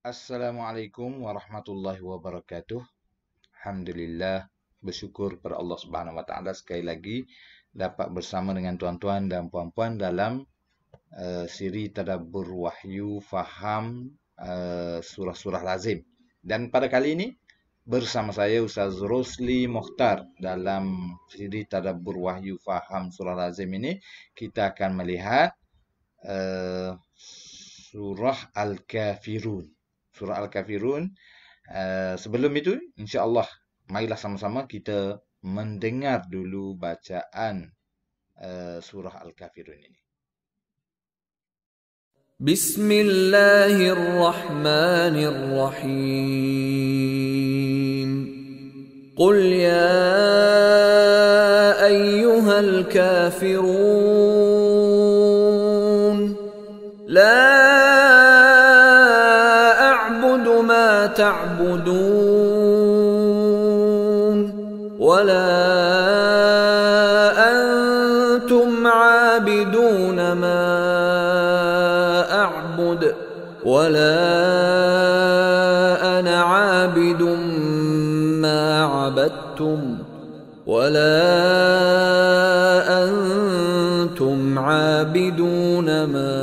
Assalamualaikum warahmatullahi wabarakatuh. Alhamdulillah, bersyukur pada Allah Subhanahu wa taala sekali lagi dapat bersama dengan tuan-tuan dan puan-puan dalam siri tadabbur wahyu faham surah-surah lazim. Dan pada kali ini bersama saya Ustaz Rosli Mokhtar dalam siri tadabbur wahyu faham surah lazim ini kita akan melihat uh, surah Al-Kafirun. Surah Al-Kafirun. Sebelum itu, insya-Allah, marilah sama-sama kita mendengar dulu bacaan surah Al-Kafirun ini. Bismillahirrahmanirrahim. Qul ya ayyuhal kafirun. La a'budu ma ta'budun. Wala antum 'abiduna ma أعبد ولا أنا عابد ما عبدتم ولا أنتم عابدون ما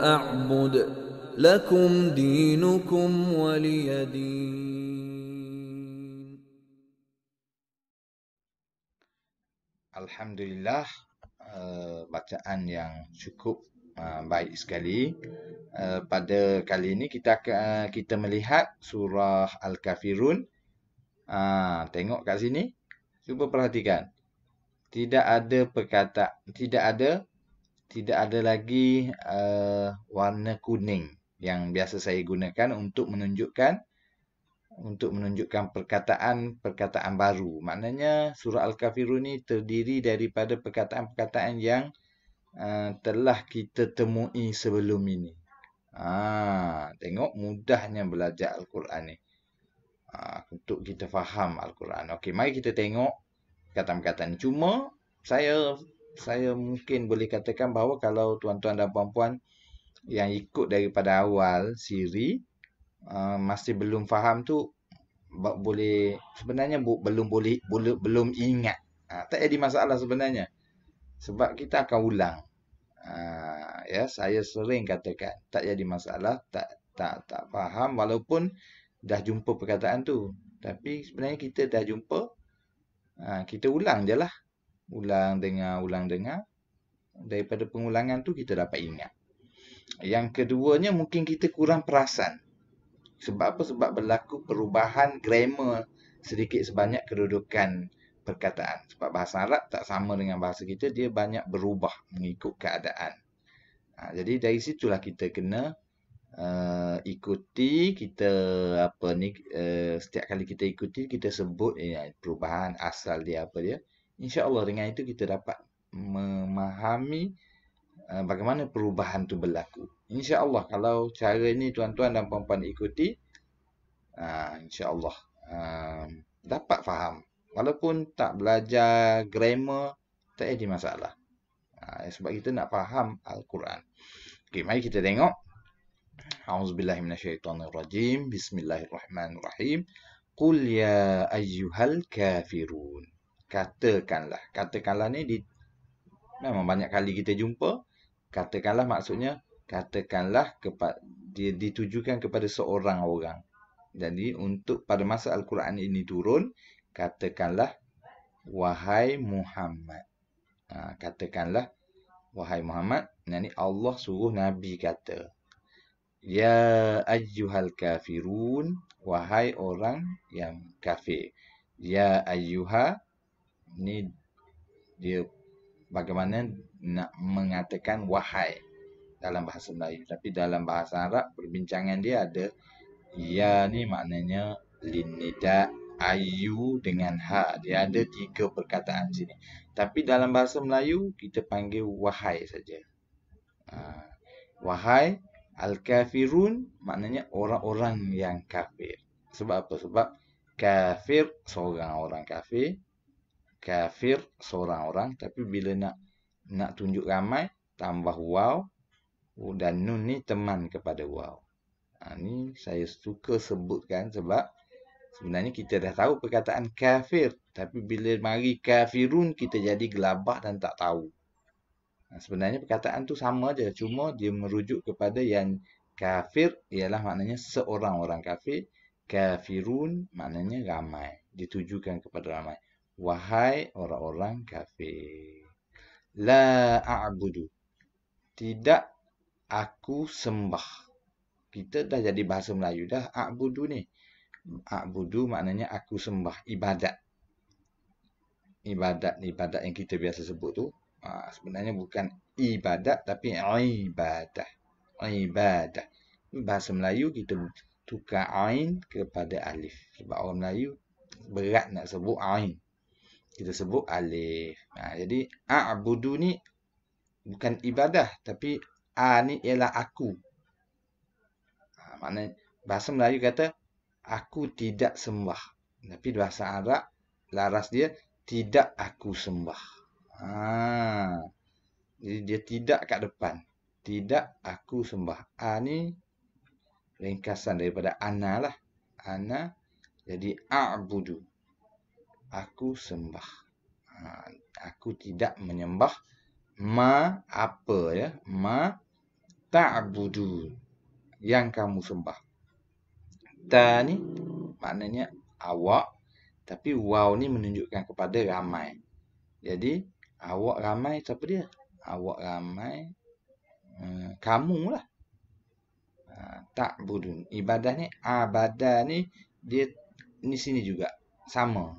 أعبد لكم دينكم ولي دين. Alhamdulillah, bacaan yang cukup baik sekali. Pada kali ini kita melihat surah Al-Kafirun. Tengok kat sini. Cuba perhatikan. Tidak ada lagi warna kuning yang biasa saya gunakan untuk menunjukkan perkataan baru. Maknanya surah Al-Kafirun ini terdiri daripada perkataan-perkataan yang telah kita temui sebelum ini. Tengok mudahnya belajar Al-Quran ni. Untuk kita faham Al-Quran. Okey, mari kita tengok perkataan-perkataan ni. Cuma saya mungkin boleh katakan bahawa kalau tuan-tuan dan puan-puan yang ikut daripada awal siri masih belum faham tu, belum ingat. Tak ada masalah sebenarnya. Sebab kita akan ulang. Ya, saya sering katakan tak jadi masalah, tak faham walaupun dah jumpa perkataan tu. Tapi sebenarnya kita dah jumpa, kita ulang je lah. Ulang dengar. Daripada pengulangan tu kita dapat ingat. Yang keduanya mungkin kita kurang perasan. Sebab apa? Sebab berlaku perubahan grammar sedikit sebanyak kedudukan perkataan. Sebab bahasa Arab tak sama dengan bahasa kita, dia banyak berubah mengikut keadaan. Jadi dari situlah kita kena ikuti, setiap kali kita ikuti, kita sebut perubahan asal dia apa dia. InsyaAllah dengan itu kita dapat memahami bagaimana perubahan tu berlaku. InsyaAllah kalau cara ini tuan-tuan dan puan-puan ikuti, InsyaAllah dapat faham. Walaupun tak belajar grammar, tak ada masalah. Sebab kita nak faham Al-Quran. Okey, mari kita tengok. A'udzubillahi minasyaitonirrajim. Bismillahirrahmanirrahim. Qul ya ayyuhal kafirun. Katakanlah ni memang banyak kali kita jumpa. Katakanlah maksudnya katakanlah dia ditujukan kepada seorang orang. Jadi untuk pada masa Al-Quran ini turun, katakanlah wahai Muhammad. Katakanlah wahai Muhammad. Ini Allah suruh Nabi kata. Ya ayyuhal kafirun. Wahai orang yang kafir. Ya ayyuha. Ini dia bagaimana nak mengatakan wahai dalam bahasa Melayu. Tapi dalam bahasa Arab perbincangan dia ada ya ni maknanya linnida, ayu dengan ha. Dia ada 3 perkataan sini. Tapi dalam bahasa Melayu kita panggil wahai saja. Wahai al-kafirun maknanya orang-orang yang kafir. Sebab apa? Sebab kafir seorang orang kafir. Kafir seorang orang. Tapi bila nak tunjuk ramai, tambah waw. Dan nun ni teman kepada waw. Ni saya suka sebutkan sebab sebenarnya kita dah tahu perkataan kafir. Tapi bila mari kafirun, kita jadi gelabah dan tak tahu. Sebenarnya perkataan tu sama aja, cuma dia merujuk kepada yang kafir ialah maknanya seorang orang kafir. Kafirun maknanya ramai, ditujukan kepada ramai. Wahai orang-orang kafir. La a'budu. Tidak aku sembah. Kita dah jadi bahasa Melayu dah a'budu ni. A'budu maknanya aku sembah, ibadat. Ibadat yang kita biasa sebut tu sebenarnya bukan ibadat tapi ibadah. Ibadah. Bahasa Melayu kita tukar ain kepada alif. Sebab orang Melayu berat nak sebut ain. Kita sebut alif. Jadi a'budu ni bukan ibadah tapi ni ialah aku. Maknanya bahasa Melayu kata aku tidak sembah. Tapi bahasa Arab laras dia tidak aku sembah. Jadi dia tidak kat depan. Tidak aku sembah. Ni ringkasan daripada ana lah. Ana jadi a'budu. Aku sembah. Aku tidak menyembah ma apa ya? Ma ta'budu. Yang kamu sembah. Ta ni maknanya awak. Tapi waw ni menunjukkan kepada ramai. Jadi awak ramai siapa dia? Awak ramai kamu lah. Ta'budun. Ibadah ni, abadah ni dia ni sini juga sama.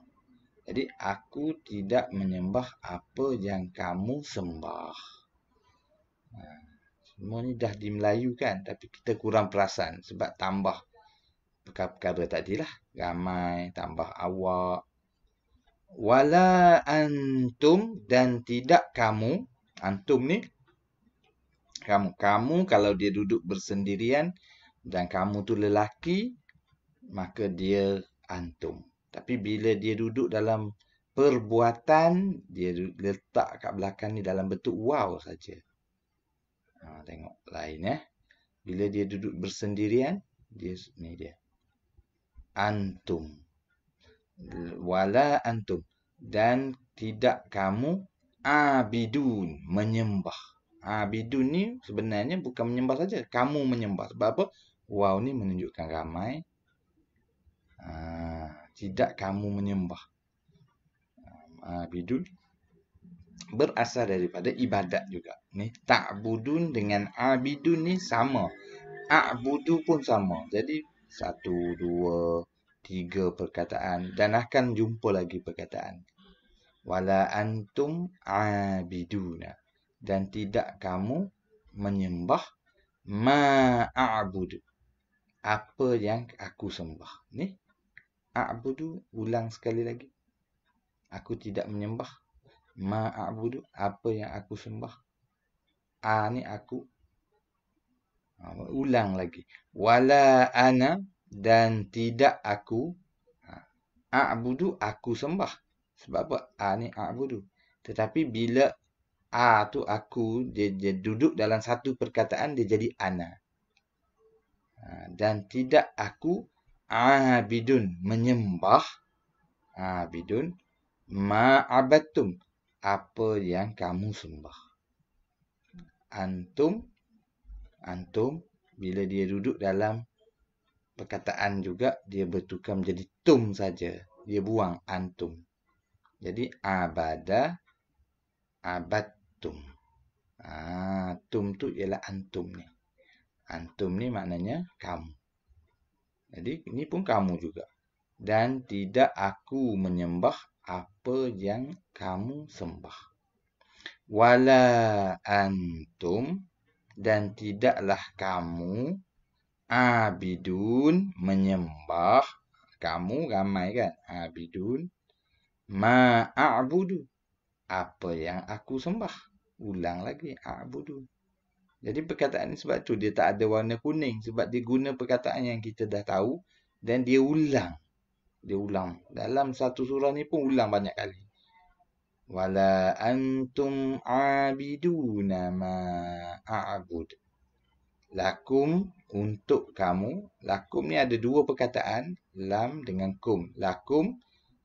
Jadi aku tidak menyembah apa yang kamu sembah. Semua ni dah dimelayukan tapi kita kurang perasan sebab tambah perkara-perkara tadilah. Ramai tambah awak. Wala antum dan tidak kamu. Antum ni kamu. Kamu kalau dia duduk bersendirian dan kamu tu lelaki, maka dia antum. Tapi bila dia duduk dalam perbuatan, dia letak kat belakang ni dalam bentuk waw saja. Tengok lain Bila dia duduk bersendirian, dia ni dia. Antum. Wala antum. Dan tidak kamu abidun, menyembah. Abidun ni sebenarnya bukan menyembah saja. Kamu menyembah. Sebab apa? Waw ni menunjukkan ramai. Tidak kamu menyembah. Abidun berasal daripada ibadat juga. Ni ta'budun dengan abidun ni sama. A'budu pun sama. Jadi 1, 2, 3 perkataan dan akan jumpa lagi perkataan. Wala antum abiduna. Dan tidak kamu menyembah ma'a'budu. Apa yang aku sembah. Ni a'budu ulang sekali lagi. Aku tidak menyembah ma'a'budu. Apa yang aku sembah. Ni aku. Ulang lagi. Wala ana dan tidak aku. A'budu aku sembah. Sebab apa? Ni a'budu. Tetapi bila tu aku, dia duduk dalam satu perkataan, dia jadi ana. Dan tidak aku abidun, menyembah. Abidun. Ma'abattum. Apa yang kamu sembah. Antum. Bila dia duduk dalam perkataan juga, dia bertukar menjadi tum saja. Dia buang antum. Jadi abada, abattum. Tum tu ialah antum ni. Antum ni maknanya kamu. Jadi ini pun kamu juga. Dan tidak aku menyembah apa yang kamu sembah. Wala antum dan tidaklah kamu abidun menyembah. Kamu ramai kan? Abidun ma'a'budu. Apa yang aku sembah. Ulang lagi. A'budu. Jadi perkataan ni sebab tu dia tak ada warna kuning. Sebab dia guna perkataan yang kita dah tahu. Dan dia ulang. Dia ulang. Dalam satu surah ni pun ulang banyak kali. Wala antum abiduna ma'a'bud. Lakum, untuk kamu. Lakum ni ada dua perkataan, lam dengan kum. Lakum,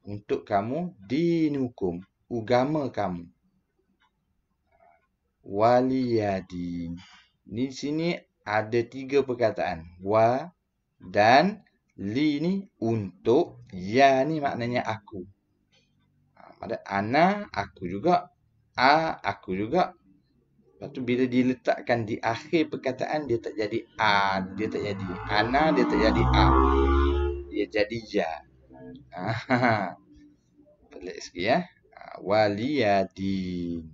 untuk kamu. Dinukum, agama kamu. Waliyadin. Di sini ada tiga perkataan. Wa dan li ni untuk. Ya ni maknanya aku. Pada ana, aku juga. A, aku juga. Lepas tu bila diletakkan di akhir perkataan, dia tak jadi a, dia tak jadi ana, dia tak jadi a. Dia jadi ya. Pelik sikit ya. Waliyadin.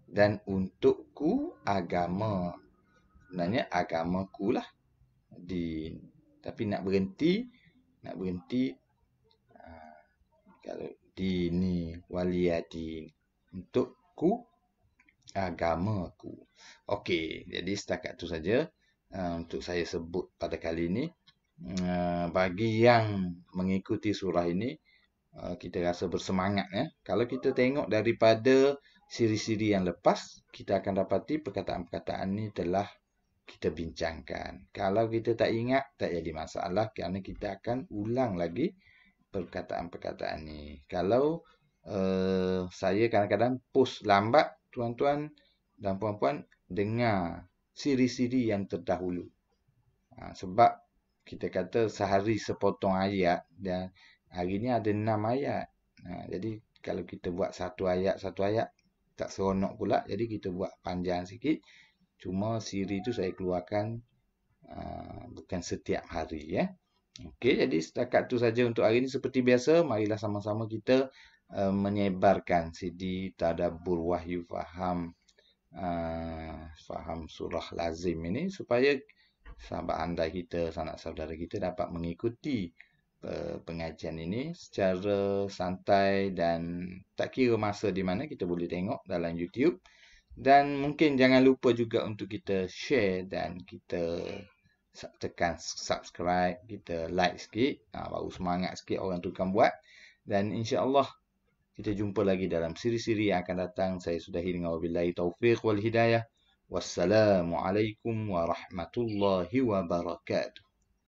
Dan untukku agama. Sebenarnya agamaku lah. Din. Tapi nak berhenti kalau dini waliyadin. Untukku agamaku. Okey, jadi setakat tu saja untuk saya sebut pada kali ini. Bagi yang mengikuti surah ini, kita rasa bersemangat ya. Kalau kita tengok daripada siri-siri yang lepas, kita akan dapati perkataan-perkataan ini telah kita bincangkan. Kalau kita tak ingat, tak jadi masalah kerana kita akan ulang lagi perkataan-perkataan ni. Kalau saya kadang-kadang post lambat, tuan-tuan dan puan-puan dengar siri-siri yang terdahulu. Sebab kita kata sehari sepotong ayat dan hari ni ada 6 ayat. Jadi kalau kita buat satu ayat tak seronok pula. Jadi kita buat panjang sikit. Cuma siri tu saya keluarkan bukan setiap hari ya. Okey, jadi setakat tu saja untuk hari ini. Seperti biasa, marilah sama-sama kita menyebarkan CD Tadabbur Wahyu Faham surah lazim ini supaya sahabat anda kita, sanak saudara kita dapat mengikuti pengajian ini secara santai dan tak kira masa di mana kita boleh tengok dalam YouTube. Dan mungkin jangan lupa juga untuk kita share dan kita tekan subscribe, kita like sikit, baru semangat sikit orang tu kan buat. Dan insya-Allah kita jumpa lagi dalam siri-siri yang akan datang. Saya sudahi dengan wabillahi taufiq wal hidayah. Wassalamualaikum warahmatullahi wabarakatuh.